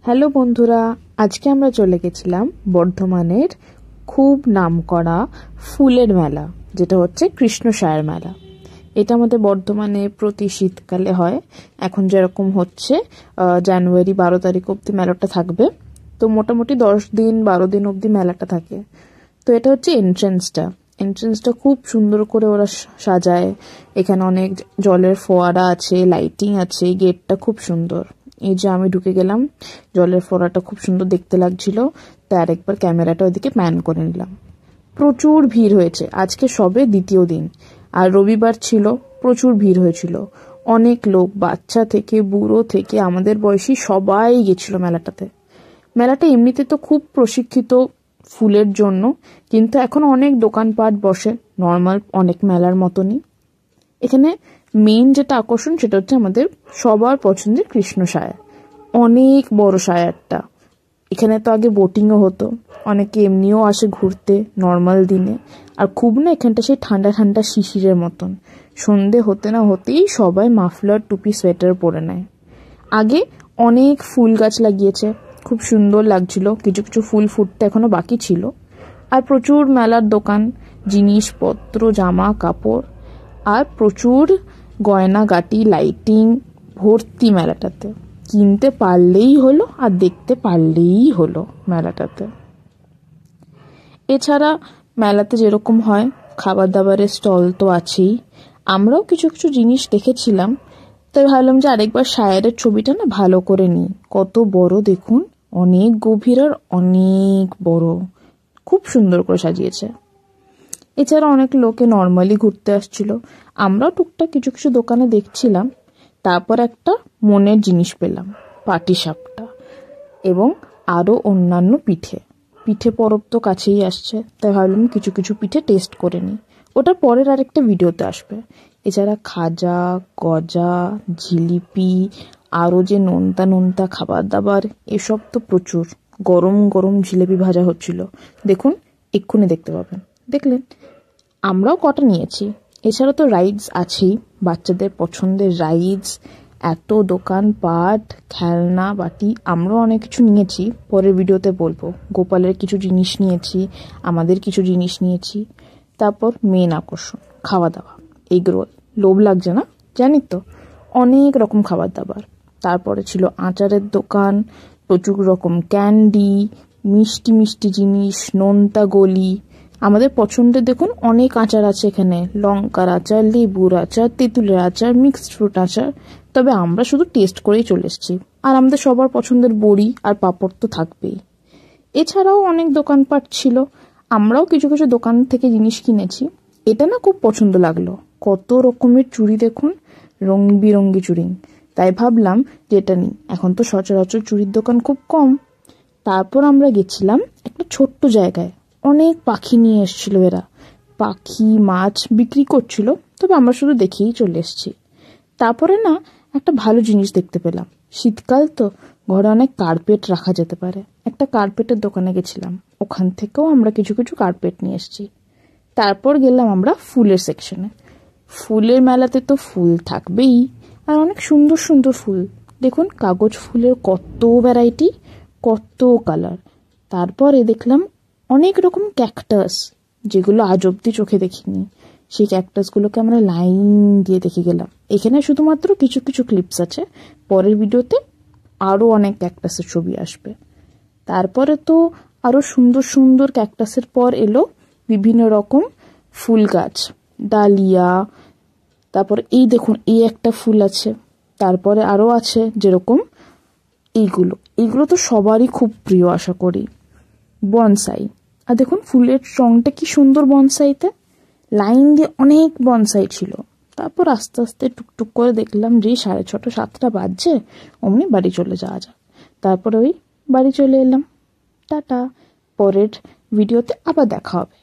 Hello বন্ধুরা, আজকে আমরা চলে গেছিলাম বর্ধমানের খুব নামকরা ফুলের মেলা, যেটা হচ্ছে কৃষ্ণসায়র মেলা। এটা আমাদের বর্ধমানে প্রতি শীতকালে হয়। এখন যেরকম হচ্ছে জানুয়ারি 12 তারিখ অবধি মেলাটা থাকবে। তো মোটামুটি 10-12 দিন অবধি মেলাটা থাকে। তো এটা হচ্ছে এন্ট্রেন্সটা খুব সুন্দর করে ওরা সাজায়। এখানে অনেক জলের ফোয়ারা আছে, লাইটিং আছে, গেটটা খুব সুন্দর। এই যে আমি ঢুকে গেলাম, জলের ফোয়ারাটা খুব সুন্দর দেখতে লাগছিল। তাই আরেকবার ক্যামেরাটা ওইদিকে প্যান করে নিলাম। প্রচুর ভিড় হয়েছে, আজকে সবে দ্বিতীয় দিন, আর রবিবার ছিল, প্রচুর ভিড় হয়েছিল। অনেক লোক, বাচ্চা থেকে বুড়ো থেকে আমাদের বয়সী সবাই গেছিল মেলাটাতে। মেলাটা এমনিতে তো খুব প্রশিক্ষিত ফুলের জন্য, কিন্তু এখন অনেক দোকানপাট বসে নর্মাল অনেক মেলার মতনই। এখানে মেইন যেটা আকর্ষণ সেটা হচ্ছে আমাদের সবার পছন্দের কৃষ্ণসায়র। অনেক বড় সায়ারটা। এখানে তো আগে বোটিংও হতো, অনেকে এমনিও আসে ঘুরতে নর্মাল দিনে। আর খুব না এখানটা সেই ঠান্ডা ঠান্ডা শিশিরের মতন। সন্ধে হতে না হতেই সবাই মাফলার, টুপি, সোয়েটার পরে নেয়। আগে অনেক ফুল গাছ লাগিয়েছে, খুব সুন্দর লাগছিল। কিছু কিছু ফুল ফুটতে এখনো বাকি ছিল। আর প্রচুর মেলার দোকান, জিনিসপত্র, জামা কাপড়, আর প্রচুর গয়নাগাটি, লাইটিং ভর্তি মেলাটাতে। কিনতে পারলেই হলো আর দেখতে পারলেই হলো মেলাটাতে। এছাড়া মেলাতে যেরকম হয় খাবার দাবারের স্টল তো আছেই। আমরাও কিছু কিছু জিনিস দেখেছিলাম, তাই ভাবলাম যে আরেকবার সায়ারের ছবিটা না ভালো করে নিই। কত বড় দেখুন, অনেক গভীর আর অনেক বড়, খুব সুন্দর করে সাজিয়েছে। এছাড়া অনেক লোকে নর্মালি ঘুরতে আসছিল। আমরাও টুকটাক কিছু কিছু দোকানে দেখছিলাম। তারপর একটা মনের জিনিস পেলাম, পাটিসাপটা এবং আরো অন্যান্য পিঠে পরব তো কাছেই আসছে, তাই ভাবলাম কিছু কিছু পিঠে টেস্ট করে নিই। ওটা পরের আরেকটা ভিডিওতে আসবে। এছাড়া খাজা, গজা, জিলিপি, আরো যে নোনতা নোনতা খাবার দাবার, এসব তো প্রচুর। গরম গরম জিলিপি ভাজা হচ্ছিল, দেখুন, এক্ষুনি দেখতে পাবেন। দেখলেন? আমরাও কটা নিয়েছি। এছাড়া তো রাইডস আছেই, বাচ্চাদের পছন্দের রাইডস, এত দোকানপাট, খেলনা বাটি। আমরাও অনেক কিছু নিয়েছি, পরের ভিডিওতে বলবো। গোপালের কিছু জিনিস নিয়েছি, আমাদের কিছু জিনিস নিয়েছি। তারপর মেন আকর্ষণ খাওয়া দাওয়া, এগরোল। লোভ লাগছে না? জানি তো, অনেক রকম খাবার দাবার। তারপরে ছিল আচারের দোকান, প্রচুর রকম ক্যান্ডি, মিষ্টি মিষ্টি জিনিস, নোনতা গলি। আমাদের পছন্দের দেখুন অনেক আচার আছে এখানে, লঙ্কার আচার, লেবুর আচার, তেঁতুলের আচার, মিক্সড ফ্রুট আচার। তবে আমরা শুধু টেস্ট করেই চলে এসেছি। আর আমাদের সবার পছন্দের বড়ি আর পাঁপড় তো থাকবেই। এছাড়াও অনেক দোকানপাট ছিল, আমরাও কিছু কিছু দোকান থেকে জিনিস কিনেছি। এটা না খুব পছন্দ লাগলো, কত রকমের চুড়ি দেখুন, রং বিরঙ্গি চুড়ি। তাই ভাবলাম যে এটা নিই। এখন তো সচরাচর চুড়ির দোকান খুব কম। তারপর আমরা গেছিলাম একটা ছোট্ট জায়গায়, অনেক পাখি নিয়ে এসেছিল এরা। পাখি, মাছ বিক্রি করছিল, তবে আমরা শুধু দেখেই চলে এসেছি। তারপরে না একটা ভালো জিনিস দেখতে পেলাম। শীতকাল তো, ঘরে অনেক কার্পেট রাখা যেতে পারে। একটা কার্পেটের দোকানে গেছিলাম, ওখান থেকেও আমরা কিছু কিছু কার্পেট নিয়ে এসেছি। তারপর গেলাম আমরা ফুলের সেকশনে। ফুলের মেলাতে তো ফুল থাকবেই, আর অনেক সুন্দর সুন্দর ফুল। দেখুন, কাগজ ফুলের কত ভ্যারাইটি, কত কালার। তারপরে দেখলাম অনেক রকম ক্যাকটাস, যেগুলো আজ অব্দি চোখে দেখিনি। সেই ক্যাকটাসগুলোকে আমরা লাইন দিয়ে দেখে গেলাম। এখানে শুধুমাত্র কিছু কিছু ক্লিপস আছে, পরের ভিডিওতে আরো অনেক ক্যাকটাসের ছবি আসবে। তারপরে তো আরো সুন্দর সুন্দর ক্যাকটাসের পর এলো বিভিন্ন রকম ফুল গাছ, ডালিয়া। তারপর এই দেখুন, এই একটা ফুল আছে। তারপরে আরো আছে যেরকম এইগুলো তো সবারই খুব প্রিয় আশা করি, বনসাই। আর দেখুন ফুলের রংটা কি সুন্দর বনসাইতে, লাইন দিয়ে অনেক বনসাই ছিল। তারপর আস্তে আস্তে টুকটুক করে দেখলাম যে 6:30-7টা বাজছে, অমনি বাড়ি চলে যাওয়া যাক। তারপরে ওই বাড়ি চলে এলাম। টাটা, পরের ভিডিওতে আবার দেখা হবে।